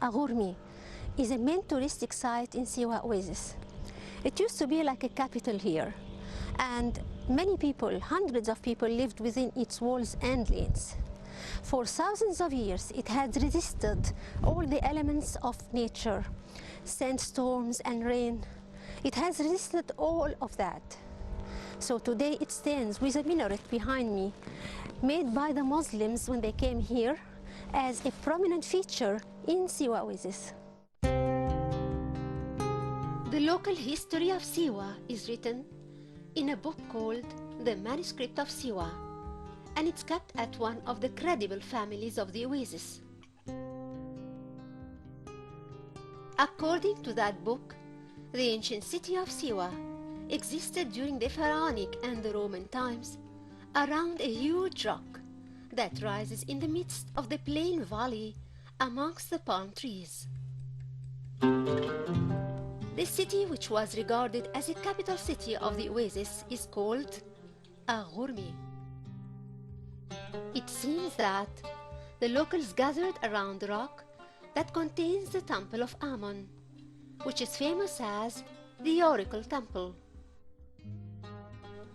Aghormi is a main touristic site in Siwa Oasis. It used to be like a capital here, and many people, hundreds of people, lived within its walls and lanes. For thousands of years, it had resisted all the elements of nature, sandstorms and rain. It has resisted all of that. So today it stands with a minaret behind me, made by the Muslims when they came here, as a prominent feature in Siwa Oasis. The local history of Siwa is written in a book called The Manuscript of Siwa, and it's kept at one of the credible families of the Oasis. According to that book, the ancient city of Siwa existed during the Pharaonic and the Roman times around a huge rock that rises in the midst of the plain valley amongst the palm trees. The city, which was regarded as a capital city of the Oasis, is called Aghormi. It seems that the locals gathered around the rock that contains the temple of Ammon, which is famous as the Oracle Temple.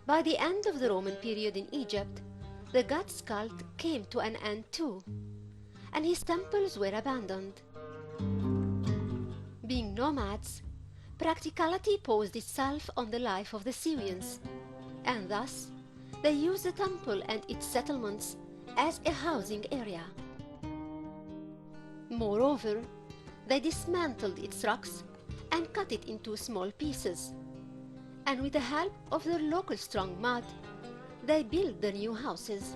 By the end of the Roman period in Egypt, the god's cult came to an end too, and his temples were abandoned. Being nomads, practicality posed itself on the life of the Syrians, and thus they used the temple and its settlements as a housing area. Moreover, they dismantled its rocks and cut it into small pieces, and with the help of their local strong mud, they built the new houses.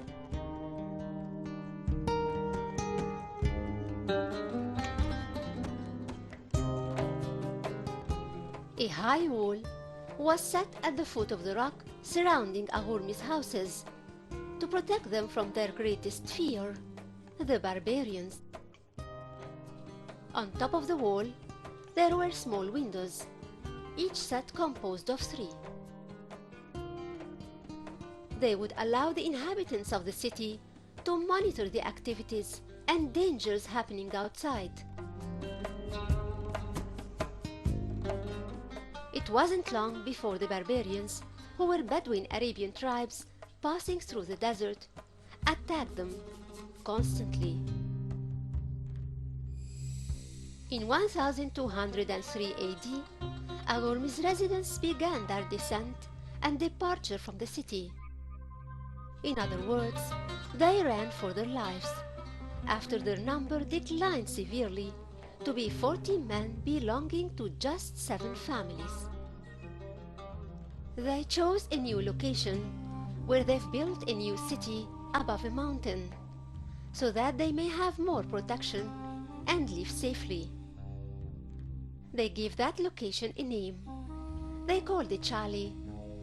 A high wall was set at the foot of the rock surrounding Aghormi's houses to protect them from their greatest fear, the barbarians. On top of the wall, there were small windows, each set composed of 3. They would allow the inhabitants of the city to monitor the activities and dangers happening outside. It wasn't long before the barbarians, who were Bedouin Arabian tribes passing through the desert, attacked them constantly. In 1203 AD, Aghormi's residents began their descent and departure from the city. In other words, they ran for their lives, after their number declined severely to be 40 men belonging to just 7 families. They chose a new location where they've built a new city above a mountain, so that they may have more protection and live safely. They gave that location a name. They called it Chali,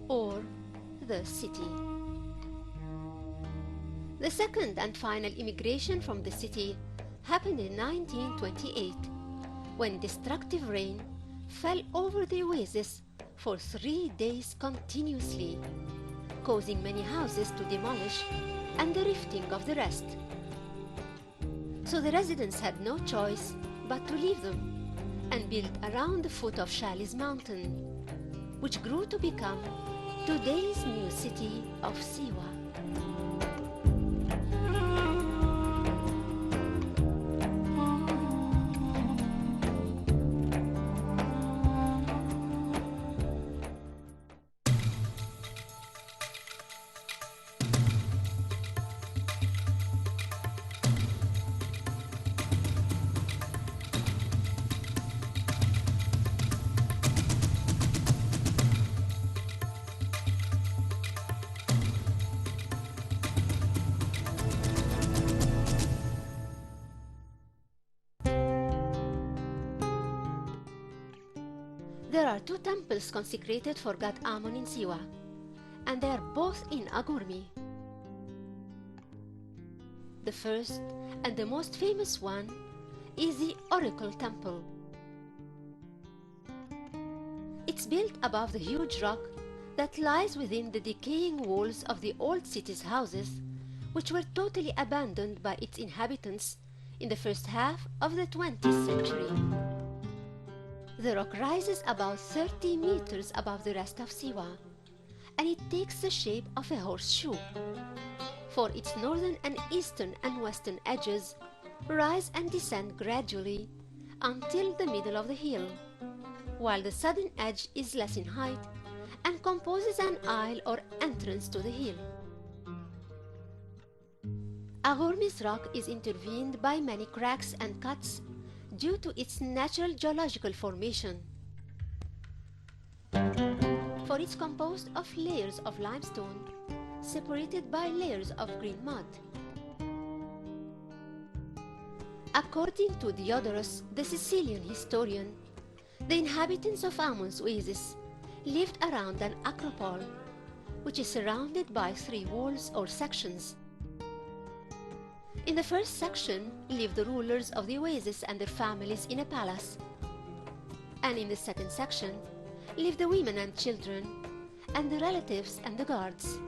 or the city. The second and final immigration from the city happened in 1928, when destructive rain fell over the oasis for 3 days continuously, causing many houses to demolish and the rifting of the rest. So the residents had no choice but to leave them and build around the foot of Chali's mountain, which grew to become today's new city of Siwa. There are 2 temples consecrated for god Ammon in Siwa, and they are both in Aghormi. The first and the most famous one is the Oracle Temple. It's built above the huge rock that lies within the decaying walls of the old city's houses, which were totally abandoned by its inhabitants in the first half of the 20th century. The rock rises about 30 meters above the rest of Siwa, and it takes the shape of a horseshoe, for its northern and eastern and western edges rise and descend gradually until the middle of the hill, while the southern edge is less in height and composes an aisle or entrance to the hill. Aghormi's rock is intervened by many cracks and cuts due to its natural geological formation, for it's composed of layers of limestone separated by layers of green mud. According to Diodorus, the Sicilian historian, the inhabitants of Amun's oasis lived around an acropole, which is surrounded by 3 walls or sections. In the first section lived the rulers of the oasis and their families in a palace, and in the second section lived the women and children, and the relatives and the guards.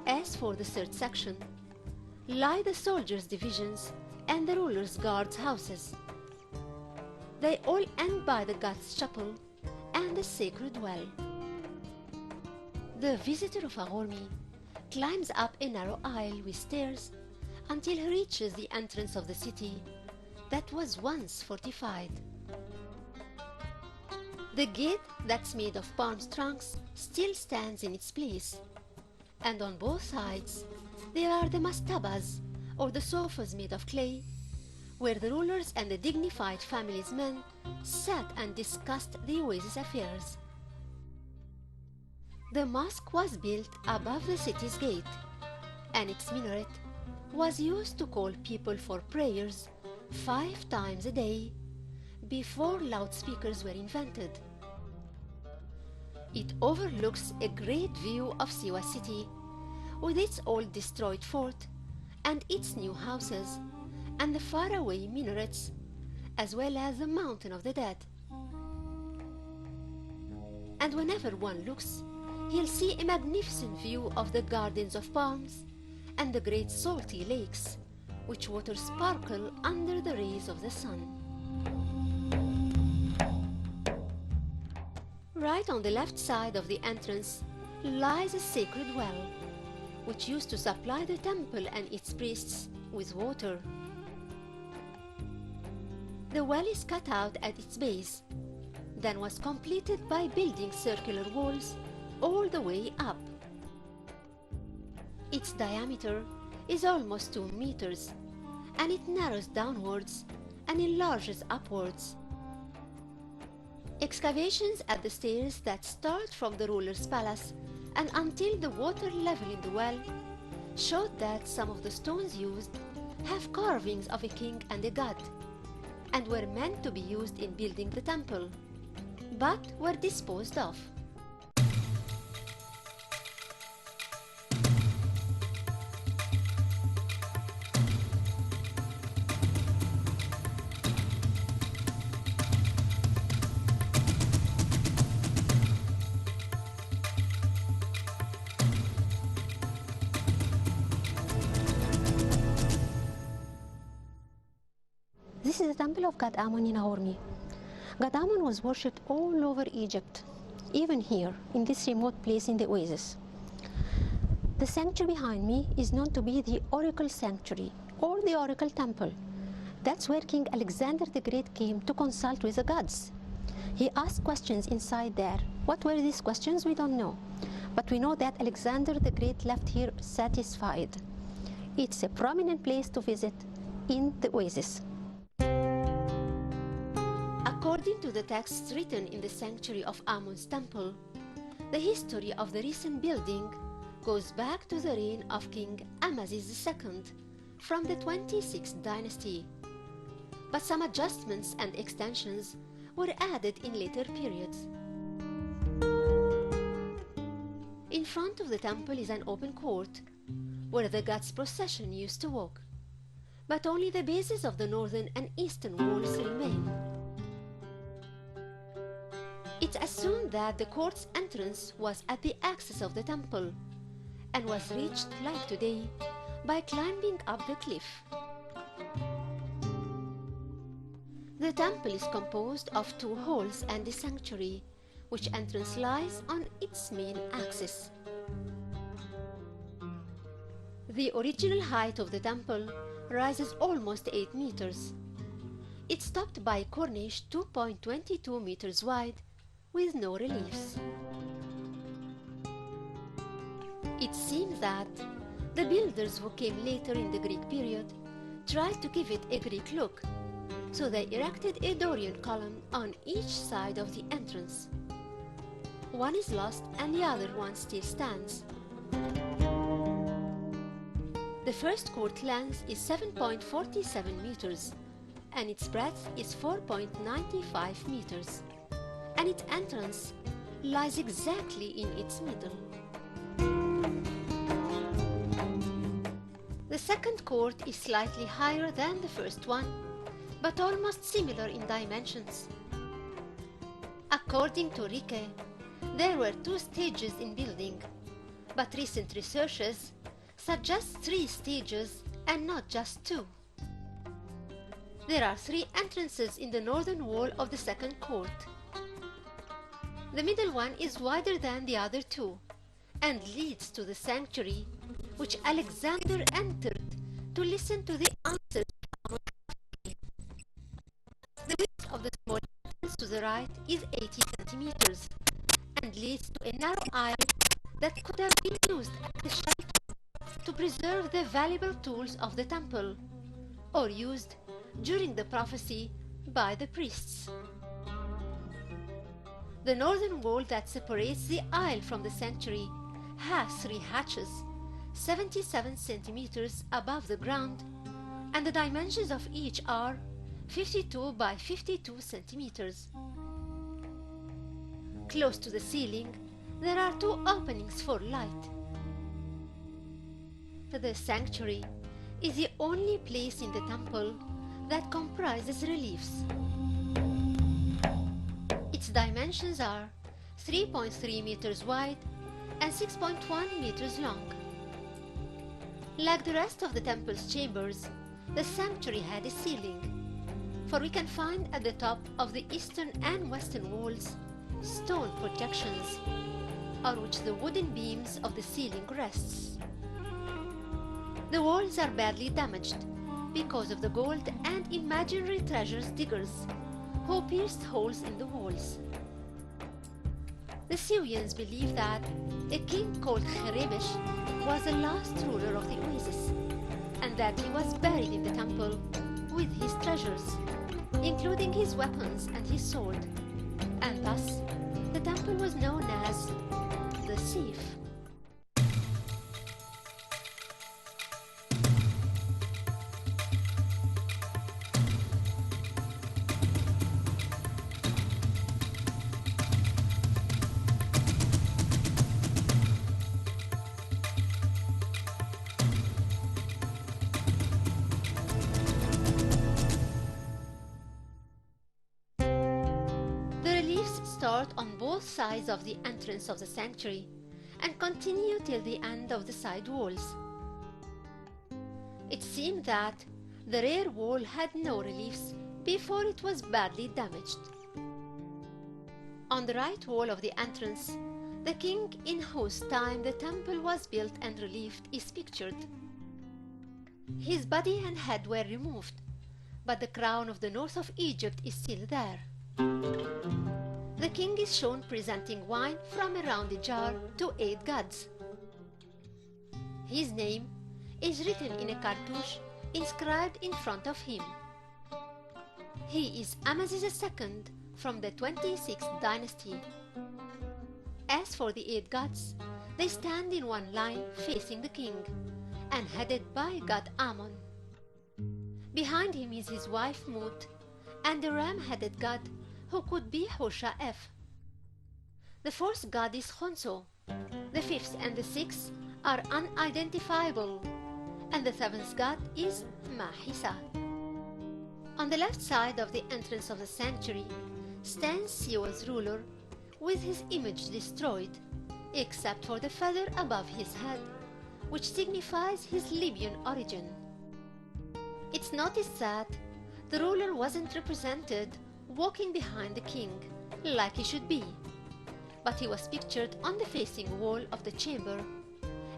As for the third section, lie the soldiers' divisions and the rulers' guards' houses. They all end by the god's chapel and the sacred well. The visitor of Aghormi climbs up a narrow aisle with stairs until he reaches the entrance of the city that was once fortified. The gate that's made of palm trunks still stands in its place, and on both sides there are the mastabas, or the sofas made of clay, where the rulers and the dignified family's men sat and discussed the oasis affairs. The mosque was built above the city's gate, and its minaret was used to call people for prayers 5 times a day before loudspeakers were invented. It overlooks a great view of Siwa city with its old destroyed fort and its new houses and the faraway minarets, as well as the Mountain of the Dead. And whenever one looks, he'll see a magnificent view of the gardens of palms and the great salty lakes, which water sparkle under the rays of the sun. Right on the left side of the entrance lies a sacred well, which used to supply the temple and its priests with water. The well is cut out at its base, then was completed by building circular walls all the way up. Its diameter is almost 2 meters, and it narrows downwards and enlarges upwards. Excavations at the stairs that start from the ruler's palace and until the water level in the well showed that some of the stones used have carvings of a king and a god, and were meant to be used in building the temple, but were disposed of. This is the temple of God Amun in Aghormi. God Amun was worshipped all over Egypt, even here, in this remote place in the oasis. The sanctuary behind me is known to be the Oracle Sanctuary, or the Oracle Temple. That's where King Alexander the Great came to consult with the gods. He asked questions inside there. What were these questions? We don't know. But we know that Alexander the Great left here satisfied. It's a prominent place to visit in the oasis. According to the texts written in the sanctuary of Amun's temple, the history of the recent building goes back to the reign of King Amasis II from the 26th dynasty, but some adjustments and extensions were added in later periods. In front of the temple is an open court where the god's procession used to walk, but only the bases of the northern and eastern walls remain. It's assumed that the court's entrance was at the axis of the temple and was reached, like today, by climbing up the cliff. The temple is composed of 2 halls and a sanctuary, which entrance lies on its main axis. The original height of the temple rises almost 8 meters. It's topped by a cornice 2.22 meters wide with no reliefs. It seems that the builders who came later in the Greek period tried to give it a Greek look, so they erected a Dorian column on each side of the entrance. One is lost and the other one still stands. The first court length is 7.47 meters and its breadth is 4.95 meters, and its entrance lies exactly in its middle. The second court is slightly higher than the first one, but almost similar in dimensions. According to Riquet, there were 2 stages in building, but recent researches suggest 3 stages and not just 2. There are 3 entrances in the northern wall of the second court. The middle one is wider than the other 2 and leads to the sanctuary, which Alexander entered to listen to the answers from the width of the small entrance to the right is 80 centimeters and leads to a narrow aisle that could have been used as a shelter to preserve the valuable tools of the temple, or used during the prophecy by the priests. The northern wall that separates the aisle from the sanctuary has 3 hatches, 77 centimeters above the ground, and the dimensions of each are 52 by 52 centimeters. Close to the ceiling, there are 2 openings for light. The sanctuary is the only place in the temple that comprises reliefs. Its dimensions are 3.3 meters wide and 6.1 meters long. Like the rest of the temple's chambers, the sanctuary had a ceiling, for we can find at the top of the eastern and western walls stone projections on which the wooden beams of the ceiling rests. The walls are badly damaged because of the gold and imaginary treasures diggers who pierced holes in the walls. The Syrians believe that a king called Kherebesh was the last ruler of the Oasis, and that he was buried in the temple with his treasures, including his weapons and his sword, and thus the temple was known as the Seif. Start on both sides of the entrance of the sanctuary and continue till the end of the side walls. It seemed that the rear wall had no reliefs before it was badly damaged. On the right wall of the entrance, the king in whose time the temple was built and relieved is pictured. His body and head were removed, but the crown of the north of Egypt is still there. The king is shown presenting wine from a round jar to 8 gods. His name is written in a cartouche inscribed in front of him. He is Amasis II from the 26th dynasty. As for the 8 gods, they stand in one line facing the king and headed by god Ammon. Behind him is his wife Mut and the ram-headed god who could be Hosha-F. The 4th god is Khonso, the 5th and the 6th are unidentifiable, and the 7th god is Mahisa. On the left side of the entrance of the sanctuary stands Siwa's ruler with his image destroyed, except for the feather above his head, which signifies his Libyan origin. It's noticed that The ruler wasn't represented walking behind the king like he should be, but he was pictured on the facing wall of the chamber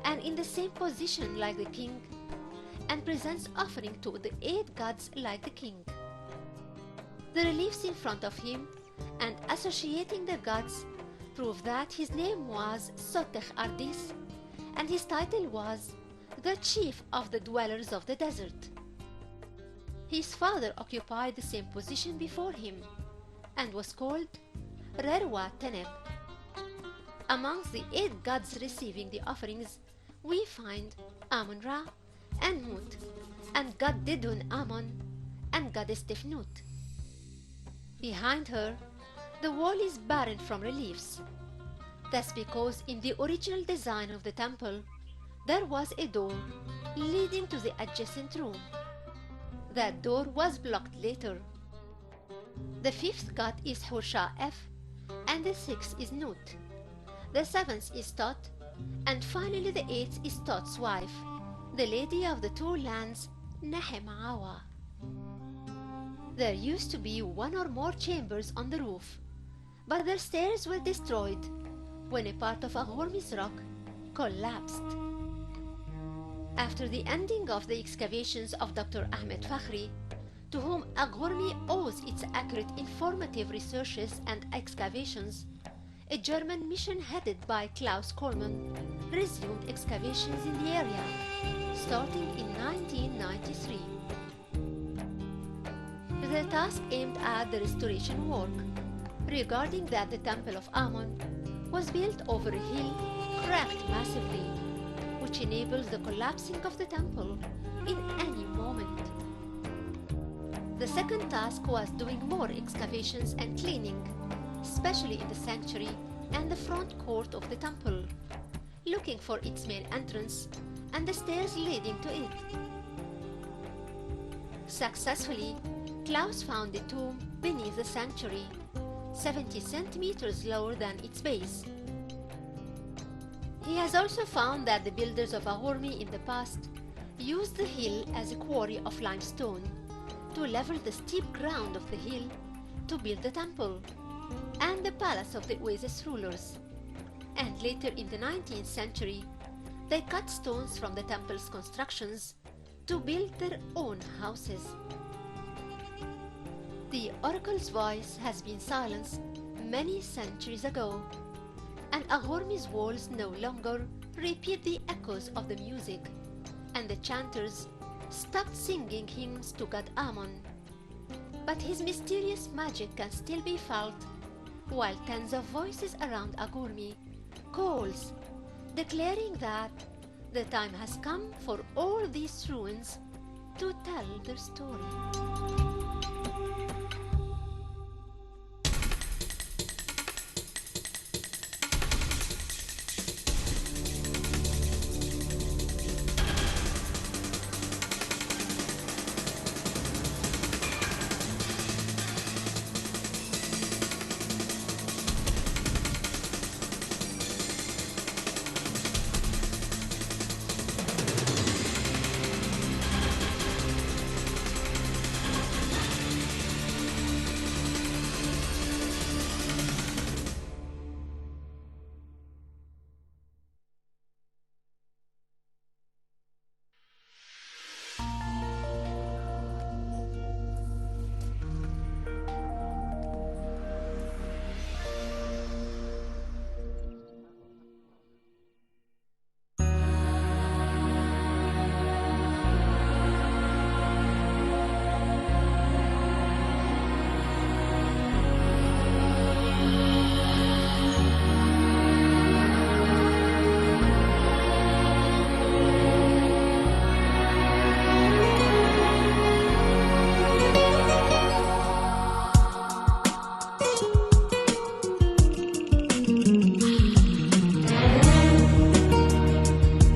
and in the same position like the king, and presents offering to the 8 gods like the king. The reliefs in front of him and associating the gods prove that his name was Sotech Ardis and his title was the chief of the dwellers of the desert. His father occupied the same position before him and was called Rerwa Teneb. Amongst the 8 gods receiving the offerings, we find Amun-Ra and Mut, and god Didun Amon, and goddess Tefnut. Behind her, the wall is barren from reliefs. That's because in the original design of the temple, there was a door leading to the adjacent room. That door was blocked later. The 5th god is Hur-Sha-F, and the 6th is Nut. The 7th is Tot, and finally the 8th is Tot's wife, the lady of the 2 lands, Nehem-Awa. There used to be 1 or more chambers on the roof, but their stairs were destroyed when a part of Aghormi's rock collapsed. After the ending of the excavations of Dr. Ahmed Fakhri, to whom Aghormi owes its accurate informative researches and excavations, a German mission headed by Klaus Kollmann resumed excavations in the area, starting in 1993. The task aimed at the restoration work, regarding that the Temple of Amun was built over a hill cracked massively, which enables the collapsing of the temple in any moment. The second task was doing more excavations and cleaning, especially in the sanctuary and the front court of the temple, looking for its main entrance and the stairs leading to it. Successfully, Klaus found a tomb beneath the sanctuary, 70 centimeters lower than its base. He has also found that the builders of Aghormi in the past used the hill as a quarry of limestone to level the steep ground of the hill to build the temple and the palace of the Oasis rulers. And later in the 19th century, they cut stones from the temple's constructions to build their own houses. The oracle's voice has been silenced many centuries ago, and Aghormi's walls no longer repeat the echoes of the music, and the chanters stopped singing hymns to god Amun. But his mysterious magic can still be felt, while tens of voices around Aghormi calls, declaring that the time has come for all these ruins to tell their story.